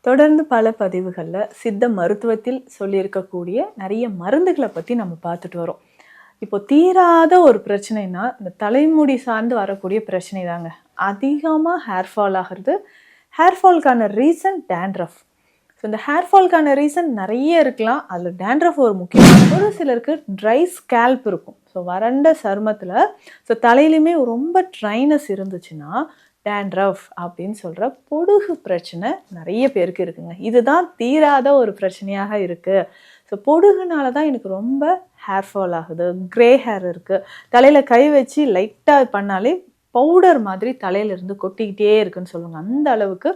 தொடர்ந்து பல பதிவுகள்ல சித்த மருத்துவத்தில் சொல்லியிருக்கக்கூடிய நிறைய மருந்துகளை பத்தி நம்ம பார்த்துட்டு வரோம். இப்போ தீராத ஒரு பிரச்சனைனா, இந்த தலைமுடி சார்ந்து வரக்கூடிய பிரச்சனை தாங்க. அதிகமா ஹேர் ஃபால் ஆகுறது. ஹேர் ஃபால்க்கான ரீசன் டேண்ட்ரஃப். ஸோ இந்த ஹேர் ஃபால்க்கான ரீசன் நிறைய இருக்கலாம். அதுல டேண்ட்ரஃப் ஒரு முக்கியமான. ஒரு சிலருக்கு ட்ரை ஸ்கேல்ப் இருக்கும். ஸோ வறண்ட சருமத்துல தலையிலுமே ரொம்ப ட்ரைனஸ் இருந்துச்சுன்னா டேண்ட்ரஃப் அப்படின்னு சொல்ற பொடுகு பிரச்சனை நிறைய பேருக்கு இருக்குங்க. இதுதான் தீராத ஒரு பிரச்சனையாக இருக்கு. ஸோ பொடுகுனால தான் எனக்கு ரொம்ப ஹேர் ஃபால் ஆகுது, கிரே ஹேர் இருக்கு, தலையில கை வச்சு லைட்டாக பண்ணாலே பவுடர் மாதிரி தலையிலிருந்து கொட்டிக்கிட்டே இருக்குன்னு சொல்லுவாங்க. அந்த அளவுக்கு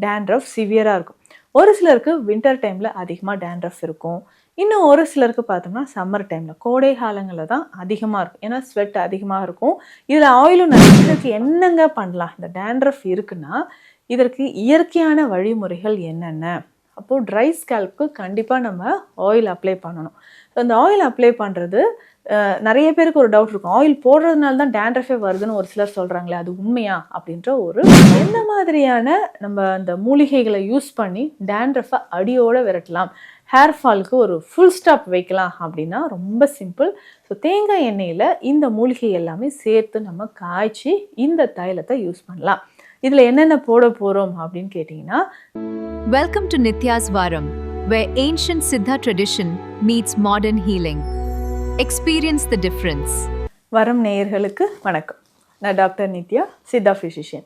டேண்ட்ரஃப் சிவியராக இருக்கும். ஒரு சிலருக்கு வின்டர் டைமில் அதிகமாக டேண்ட்ரஃப் இருக்கும். இன்னும் ஒரு சிலருக்கு பார்த்தோம்னா சம்மர் டைமில் கோடை காலங்களில் தான் அதிகமாக இருக்கும். ஏன்னா ஸ்வெட் அதிகமாக இருக்கும். இதில் ஆயிலும் இதற்கு என்னங்க பண்ணலாம்? இந்த டேண்ட்ரஃப் இருக்குன்னா இதற்கு இயற்கையான வழிமுறைகள் என்னென்ன? அப்போது ட்ரை ஸ்கேல்ப்க்கு கண்டிப்பாக நம்ம ஆயில் அப்ளை பண்ணணும். ஸோ அந்த ஆயில் அப்ளை பண்ணுறது நிறைய பேருக்கு ஒரு டவுட் இருக்கும். ஆயில் போடுறதுனால தான் டேண்ட்ரஃபே வருதுன்னு ஒரு சிலர் சொல்கிறாங்களே, அது உண்மையா அப்படின்ற ஒரு எந்த மாதிரியான நம்ம அந்த மூலிகைகளை யூஸ் பண்ணி டேண்ட்ரஃபை அடியோடு விரட்டலாம், ஹேர் ஃபால்க்கு ஒரு ஃபுல் ஸ்டாப் வைக்கலாம் அப்படின்னா ரொம்ப சிம்பிள். ஸோ தேங்காய் எண்ணெயில் இந்த மூலிகை எல்லாமே சேர்த்து நம்ம காய்ச்சி இந்த தைலத்தை யூஸ் பண்ணலாம். இதில் என்னென்ன போட போகிறோம் அப்படின்னு கேட்டிங்கன்னா, Welcome to Nitya's Varam, where ancient Siddha tradition meets modern healing. Experience the difference. வரம் நேயர்களுக்கு வணக்கம். நான் டாக்டர் நித்யா, சித்தா ஃபிசிஷியன்.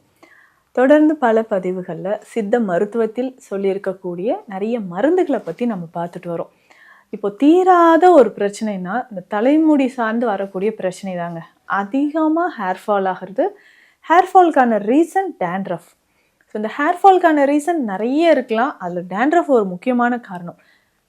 தொடர்ந்து பல பதிவுகளில் சித்த மருத்துவத்தில் சொல்லியிருக்கக்கூடிய நிறைய மருந்துகளை பற்றி நம்ம பார்த்துட்டு வரோம். இப்போ தீராத ஒரு பிரச்சனைனா, இந்த தலைமுடி சார்ந்து வரக்கூடிய பிரச்சனை தாங்க. அதிகமாக ஹேர் ஃபால் ஆகிறது. ஹேர் ஃபால்க்கான ரீசன் டேண்ட்ரஃப். ஸோ இந்த ஹேர் ஃபால்க்கான ரீசன் நிறைய இருக்கலாம். அதில் டேண்ட்ரஃப் ஒரு முக்கியமான காரணம்.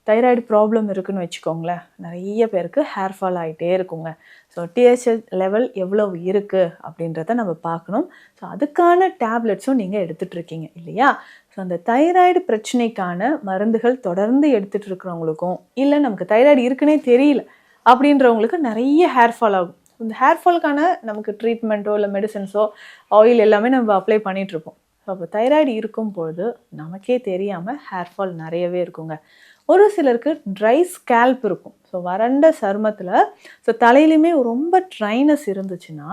தைராய்டு ப்ராப்ளம் இருக்குதுன்னு வச்சுக்கோங்களேன், நிறைய பேருக்கு ஹேர் ஃபால் ஆகிட்டே இருக்குங்க. ஸோ டிஹெச்எல் லெவல் எவ்வளோ இருக்குது அப்படின்றத நம்ம பார்க்கணும். ஸோ அதுக்கான டேப்லெட்ஸும் நீங்கள் எடுத்துகிட்ருக்கீங்க இல்லையா? ஸோ அந்த தைராய்டு பிரச்சனைக்கான மருந்துகள் தொடர்ந்து எடுத்துகிட்டு இருக்கிறவங்களுக்கும், இல்லை நமக்கு தைராய்டு இருக்குன்னே தெரியல அப்படின்றவங்களுக்கு நிறைய ஹேர் ஃபால் ஆகும். இந்த ஹேர் ஃபால்க்கான நமக்கு ட்ரீட்மெண்ட்டோ இல்லை மெடிசன்ஸோ ஆயில் எல்லாமே நம்ம அப்ளை பண்ணிகிட்ருப்போம். ஸோ அப்போ தைராய்டு இருக்கும்பொழுது நமக்கே தெரியாமல் ஹேர் ஃபால் நிறையவே இருக்குங்க. ஒரு சிலருக்கு ட்ரை ஸ்கேல்ப் இருக்கும். ஸோ வறண்ட சருமத்தில் தலையிலுமே ரொம்ப ட்ரைனஸ் இருந்துச்சுன்னா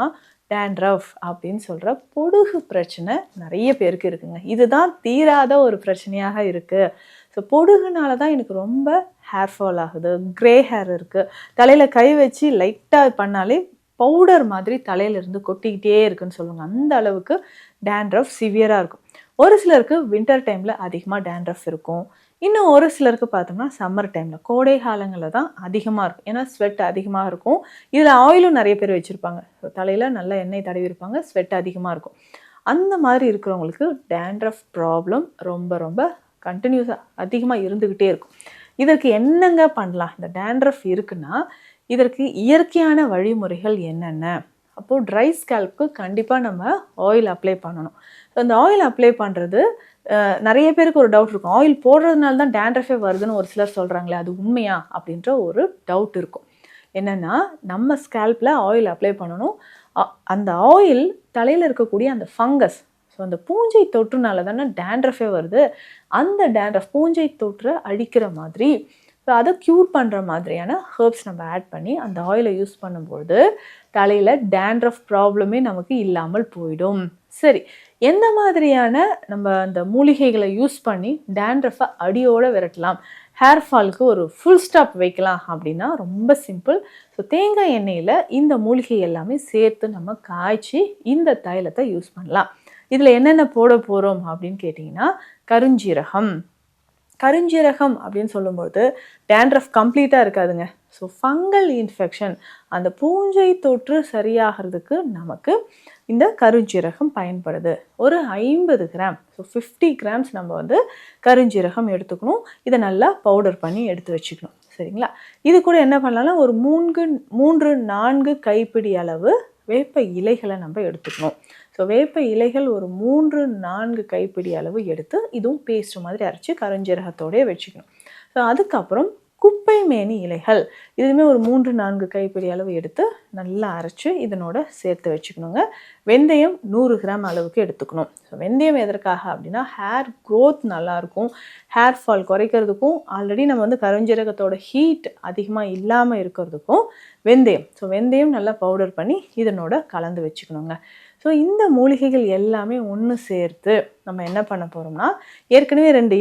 டேண்ட்ரஃப் அப்படின்னு சொல்கிற பொடுகு பிரச்சனை நிறைய பேருக்கு இருக்குங்க. இதுதான் தீராத ஒரு பிரச்சனையாக இருக்குது. ஸோ பொடுகுனால தான் எனக்கு ரொம்ப ஹேர் ஃபால் ஆகுது, கிரே ஹேர் இருக்குது, தலையில் கை வச்சு லைட்டாக பண்ணாலே பவுடர் மாதிரி தலையிலிருந்து கொட்டிக்கிட்டே இருக்குன்னு சொல்லுவாங்க. அந்த அளவுக்கு டேண்ட்ரஃப் சிவியராக இருக்கும். ஒரு சிலருக்கு வின்டர் டைமில் அதிகமாக டேண்ட்ரஃப் இருக்கும். இன்னும் ஒரு சிலருக்கு பார்த்தோம்னா சம்மர் டைமில் கோடை காலங்களில் தான் அதிகமாக இருக்கும். ஏன்னா ஸ்வெட் அதிகமாக இருக்கும். இதில் ஆயிலும் நிறைய பேர் வச்சுருப்பாங்க. ஸோ தலையில் நல்லா எண்ணெய் தடவி இருப்பாங்க, ஸ்வெட் அதிகமாக இருக்கும். அந்த மாதிரி இருக்கிறவங்களுக்கு டேண்ட்ரஃப் ப்ராப்ளம் ரொம்ப ரொம்ப கண்டினியூஸாக அதிகமாக இருந்துக்கிட்டே இருக்கும். இதற்கு என்னங்க பண்ணலாம்? இந்த டேண்ட்ரஃப் இருக்குன்னா இதற்கு இயற்கையான வழிமுறைகள் என்னென்ன? அப்போது ட்ரை ஸ்கேல்ப்க்கு கண்டிப்பாக நம்ம ஆயில் அப்ளை பண்ணணும். ஸோ அந்த ஆயில் அப்ளை பண்ணுறது நிறைய பேருக்கு ஒரு டவுட் இருக்கும். ஆயில் போடுறதுனால தான் டேண்ட்ரஃபே வருதுன்னு ஒரு சிலர் சொல்கிறாங்களே, அது உண்மையா அப்படின்ற ஒரு டவுட் இருக்கும். என்னென்னா, நம்ம ஸ்கேல்பில் ஆயில் அப்ளை பண்ணணும். அந்த ஆயில் தலையில் இருக்கக்கூடிய அந்த ஃபங்கஸ், ஸோ அந்த பூஞ்சை தொற்றுனால தானே டேண்ட்ரஃபே வருது. அந்த டேண்ட்ரஃப் பூஞ்சை தொற்றை அழிக்கிற மாதிரி, ஸோ அதை க்யூர் பண்ணுற மாதிரியான ஹெர்ப்ஸ் நம்ம ஆட் பண்ணி அந்த ஆயிலை யூஸ் பண்ணும்போது தலையில் டேண்ட்ரஃப் ப்ராப்ளமே நமக்கு இல்லாமல் போயிடும். சரி, எந்த மாதிரியான நம்ம அந்த மூலிகைகளை யூஸ் பண்ணி டேண்ட்ரஃபை அடியோடு விரட்டலாம், ஹேர் ஃபால்க்கு ஒரு ஃபுல் ஸ்டாப் வைக்கலாம் அப்படின்னா ரொம்ப சிம்பிள். ஸோ தேங்காய் எண்ணெயில் இந்த மூலிகை எல்லாமே சேர்த்து நம்ம காய்ச்சி இந்த தைலத்தை யூஸ் பண்ணலாம். இதில் என்னென்ன போட போகிறோம் அப்படின்னு கேட்டிங்கன்னா, கருஞ்சீரகம். கருஞ்சீரகம் அப்படின்னு சொல்லும்போது டேண்ட்ரஃப் கம்ப்ளீட்டாக இருக்காதுங்க. ஸோ ஃபங்கல் இன்ஃபெக்ஷன், அந்த பூஞ்சை தொற்று சரியாகிறதுக்கு நமக்கு இந்த கருஞ்சீரகம் பயன்படுது. ஒரு 50 கிராம், ஸோ 50 கிராம்ஸ் நம்ம கருஞ்சீரகம் எடுத்துக்கணும். இதை நல்லா பவுடர் பண்ணி எடுத்து வச்சுக்கணும். சரிங்களா? இது கூட என்ன பண்ணலாம்னா, ஒரு 3-4 கைப்பிடி அளவு வேப்ப இலைகளை நம்ம எடுத்துக்கணும். ஸோ வேப்ப இலைகள் ஒரு 3-4 கைப்பிடி அளவு எடுத்து இதுவும் பேஸ்ட் மாதிரி அரைச்சி கருஞ்சீரகத்தோடய வச்சுக்கணும். ஸோ அதுக்கப்புறம் குப்பை குப்பைமேனி இலைகள் இதுவுமே ஒரு 3-4 கைப்பிடி அளவு எடுத்து நல்லா அரைச்சி இதனோட சேர்த்து வச்சுக்கணுங்க. வெந்தயம் 100 கிராம் அளவுக்கு எடுத்துக்கணும். ஸோ வெந்தயம் எதற்காக அப்படின்னா ஹேர் க்ரோத் நல்லாயிருக்கும், ஹேர் ஃபால் குறைக்கிறதுக்கும், ஆல்ரெடி நம்ம வந்து கருஞ்சீரகத்தோட ஹீட் அதிகமாக இல்லாமல் இருக்கிறதுக்கும் வெந்தயம். ஸோ வெந்தயம் நல்லா பவுடர் பண்ணி இதனோட கலந்து வச்சுக்கணுங்க. ஸோ இந்த மூலிகைகள் எல்லாமே ஒன்று சேர்த்து நம்ம என்ன பண்ண போகிறோம்னா, ஏற்கனவே 2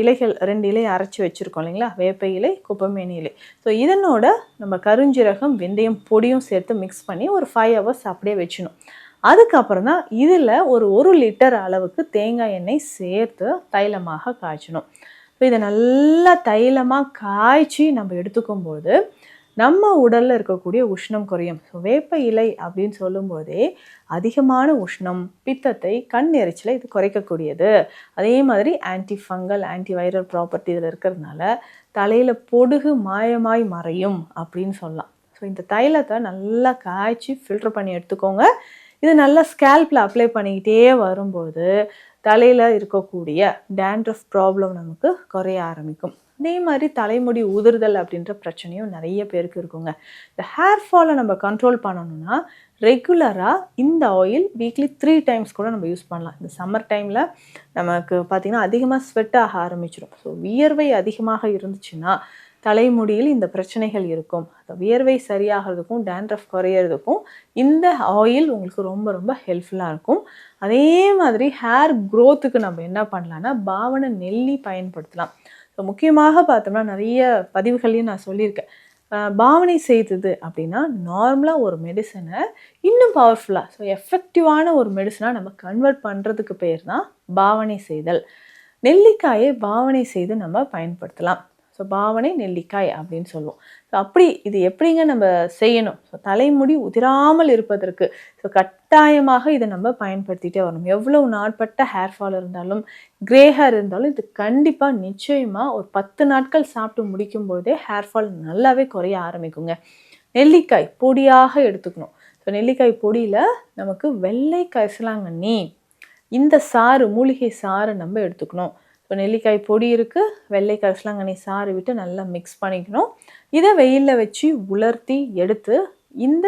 இலை அரைச்சி வச்சுருக்கோம் இல்லைங்களா, வேப்ப இலை, குப்பைமேனி இலை. ஸோ இதனோட நம்ம கருஞ்சீரகம், வெந்தயம் பொடியும் சேர்த்து மிக்ஸ் பண்ணி ஒரு 5 hours அப்படியே வச்சிடணும். அதுக்கப்புறம் தான் இதில் ஒரு 1 லிட்டர் அளவுக்கு தேங்காய் எண்ணெய் சேர்த்து தைலமாக காய்ச்சணும். ஸோ இதை நல்லா தைலமாக காய்ச்சி நம்ம எடுத்துக்கும்போது நம்ம உடலில் இருக்கக்கூடிய உஷ்ணம் குறையும். ஸோ வேப்ப இலை அப்படின்னு சொல்லும்போதே அதிகமான உஷ்ணம், பித்தத்தை, கண் எரிச்சலை இது குறைக்கக்கூடியது. அதே மாதிரி anti fungal, anti viral property இதில் இருக்கிறதுனால தலையில் பொடுகு மாயமாய் மறையும் அப்படின்னு சொல்லலாம். ஸோ இந்த தைலத்தை நல்லா காய்ச்சி ஃபில்டர் பண்ணி எடுத்துக்கோங்க. இது நல்லா ஸ்கேல்பில் அப்ளை பண்ணிக்கிட்டே வரும்போது தலையில் இருக்கக்கூடிய டேண்ட்ரஃப் ப்ராப்ளம் நமக்கு குறைய ஆரம்பிக்கும். அதே மாதிரி தலைமுடி உதிர்தல் அப்படின்ற பிரச்சனையும் நிறைய பேருக்கு இருக்குங்க. இந்த ஹேர் ஃபாலை நம்ம கண்ட்ரோல் பண்ணணும்னா ரெகுலராக இந்த ஆயில் வீக்லி 3 times கூட நம்ம யூஸ் பண்ணலாம். இந்த சம்மர் டைமில் நமக்கு பார்த்திங்கன்னா அதிகமாக ஸ்வெட் ஆக ஆரம்பிச்சிடும். ஸோ வியர்வை அதிகமாக இருந்துச்சுன்னா தலைமுடியில் இந்த பிரச்சனைகள் இருக்கும். அந்த வியர்வை சரியாகிறதுக்கும் டேண்ட்ரஃப் குறையிறதுக்கும் இந்த ஆயில் உங்களுக்கு ரொம்ப ரொம்ப ஹெல்ப்ஃபுல்லாக இருக்கும். அதே மாதிரி ஹேர் க்ரோத்துக்கு நம்ம என்ன பண்ணலான்னா பாவனை நெல்லி பயன்படுத்தலாம். ஸோ முக்கியமாக பார்த்தோம்னா நிறைய பதிவுகளையும் நான் சொல்லியிருக்கேன். பாவனை செய்தது அப்படின்னா நார்மலாக ஒரு மெடிசனை இன்னும் பவர்ஃபுல்லாக, ஸோ எஃபெக்டிவான ஒரு மெடிசனாக நம்ம கன்வெர்ட் பண்ணுறதுக்கு பேர் தான் பாவனை செய்தல். நெல்லிக்காயை பாவனை செய்து நம்ம பயன்படுத்தலாம். ஸோ பாவனை நெல்லிக்காய் அப்படின்னு சொல்லுவோம். ஸோ அப்படி இது எப்படிங்க நம்ம செய்யணும்? ஸோ தலைமுடி உதிராமல் இருப்பதற்கு ஸோ கட்டாயமாக இதை நம்ம பயன்படுத்திகிட்டே வரணும். எவ்வளவு நாட்பட்ட ஹேர் ஃபால் இருந்தாலும், கிரே ஹேர் இருந்தாலும் இது கண்டிப்பாக நிச்சயமாக ஒரு 10 நாட்கள் சாப்பிட்டு முடிக்கும்போதே ஹேர் ஃபால் நல்லாவே குறைய ஆரம்பிக்குங்க. நெல்லிக்காய் பொடியாக எடுத்துக்கணும். ஸோ நெல்லிக்காய் பொடியில் நமக்கு வெள்ளை கரிசலாங்கண்ணி, இந்த சாறு, மூலிகை சாறு நம்ம எடுத்துக்கணும். ஸோ நெல்லிக்காய் பொடி இருக்குது, வெள்ளை கரிசலாங்கண்ணி சாறு விட்டு நல்லா மிக்ஸ் பண்ணிக்கணும். இதை வெயிலில் வச்சு உலர்த்தி எடுத்து இந்த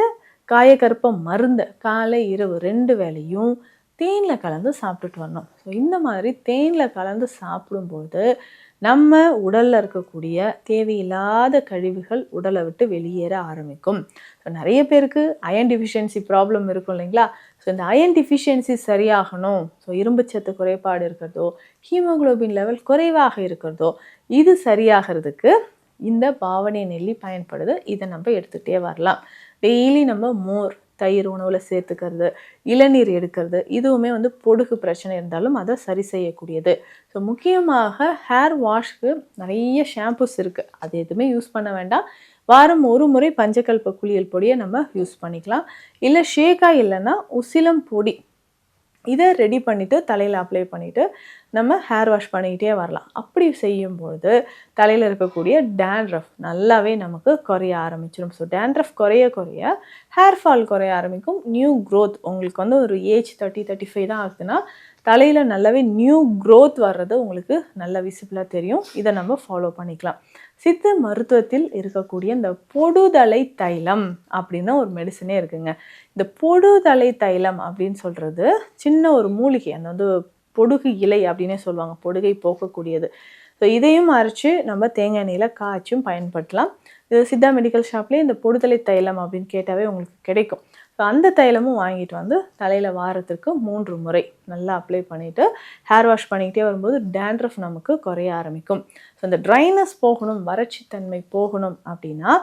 காயக்கருப்பை மருந்தை காலை இரவு 2 வேளையும் தேனில் கலந்து சாப்பிட்டுட்டு வரணும். ஸோ இந்த மாதிரி தேனில் கலந்து சாப்பிடும்போது நம்ம உடலில் இருக்கக்கூடிய தேவையில்லாத கழிவுகள் உடலை விட்டு வெளியேற ஆரம்பிக்கும். ஸோ நிறைய பேருக்கு அயன் டிஃபிஷியன்சி ப்ராப்ளம் இருக்கும் இல்லைங்களா. ஸோ இந்த அயன் டிஃபிஷியன்சி சரியாகணும், ஸோ இரும்புச்சத்து குறைபாடு இருக்கிறதோ, ஹீமோகுளோபின் லெவல் குறைவாக இருக்கிறதோ, இது சரியாகிறதுக்கு இந்த பாவனை நெல்லி பயன்படுது. இதை நம்ம எடுத்துகிட்டே வரலாம். டெய்லி நம்ம மோர், தயிர் உணவில் சேர்த்துக்கிறது, இளநீர் எடுக்கிறது, இதுவுமே வந்து பொடுகு பிரச்சனை இருந்தாலும் அதை சரி செய்யக்கூடியது. ஸோ முக்கியமாக ஹேர் வாஷ்க்கு நிறைய ஷாம்பூஸ் இருக்குது, அது எதுவுமே யூஸ் பண்ண வேண்டாம். வாரம் 1 முறை பஞ்சகல்ப குளியல் பொடியை நம்ம யூஸ் பண்ணிக்கலாம். இல்லை ஷேக்காய் இல்லைன்னா உசிலம் பொடி, இதை ரெடி பண்ணிவிட்டு தலையில் அப்ளை பண்ணிவிட்டு நம்ம ஹேர் வாஷ் பண்ணிக்கிட்டே வரலாம். அப்படி செய்யும்போது தலையில் இருக்கக்கூடிய டேண்ட்ரஃப் நல்லாவே நமக்கு குறைய ஆரம்பிச்சிடும். ஸோ டேண்ட்ரஃப் குறைய குறைய ஹேர் ஃபால் குறைய ஆரம்பிக்கும். நியூ க்ரோத், உங்களுக்கு வந்து ஒரு ஏஜ் 30-35 தான் ஆகுதுன்னா தலையில் நல்லாவே நியூ க்ரோத் வர்றது உங்களுக்கு நல்ல விசிபிளாக தெரியும். இதை நம்ம ஃபாலோ பண்ணிக்கலாம். சித்த மருத்துவத்தில் இருக்கக்கூடிய இந்த பொடுதலை தைலம் அப்படின்னு ஒரு மெடிசனே இருக்குங்க. இந்த பொடுதலை தைலம் அப்படின்னு சொல்கிறது சின்ன ஒரு மூலிகை, அந்த வந்து பொடுகு இலை அப்படின்னே சொல்லுவாங்க, பொடுகை போக்கக்கூடியது. ஸோ இதையும் அரைச்சி நம்ம தேங்காய் எண்ணெயில் காய்ச்சும் பயன்படுத்தலாம். இது சித்தா மெடிக்கல் ஷாப்லேயே இந்த பொடுதலை தைலம் அப்படின்னு கேட்டாவே உங்களுக்கு கிடைக்கும். ஸோ அந்த தைலமும் வாங்கிட்டு வந்து தலையில் வாரத்திற்கு 3 முறை நல்லா அப்ளை பண்ணிவிட்டு ஹேர் வாஷ் பண்ணிக்கிட்டே வரும்போது டேண்ட்ரஃப் நமக்கு குறைய ஆரம்பிக்கும். ஸோ இந்த ட்ரைனஸ் போகணும், வறட்சித்தன்மை போகணும் அப்படின்னா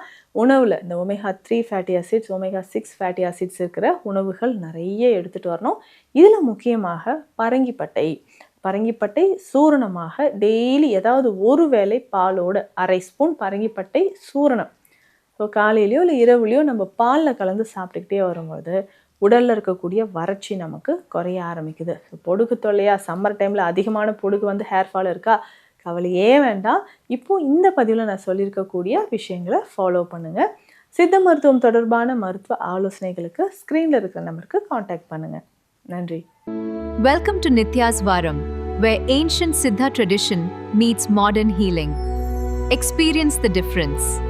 உணவில் இந்த omega-3 fatty acids, omega-6 fatty acids இருக்கிற உணவுகள் நிறைய எடுத்துகிட்டு வரணும். இதில் முக்கியமாக பரங்கிப்பட்டை சூரணமாக டெய்லி ஏதாவது ஒரு வேளை பாலோடு 1/2 ஸ்பூன் பரங்கிப்பட்டை சூரணம், ஸோ காலையிலையோ இல்லை இரவுலையோ நம்ம பாலில் கலந்து சாப்பிட்டுக்கிட்டே வரும்போது உடலில் இருக்கக்கூடிய வறட்சி நமக்கு குறைய ஆரம்பிக்குது. ஸோ பொடுகு தொல்லையா, சம்மர் டைமில் அதிகமான பொடுகு வந்து ஹேர் ஃபால் இருக்கா, கவலையே வேண்டாம். இப்போது இந்த பதிவில் நான் சொல்லியிருக்கக்கூடிய விஷயங்களை ஃபாலோ பண்ணுங்கள். சித்த மருத்துவம் தொடர்பான மருத்துவ ஆலோசனைகளுக்கு ஸ்க்ரீனில் இருக்கிற நம்பருக்கு காண்டாக்ட் பண்ணுங்கள். நன்றி. Welcome to Nitya's Varam, where ancient Siddha tradition meets modern healing. Experience the difference.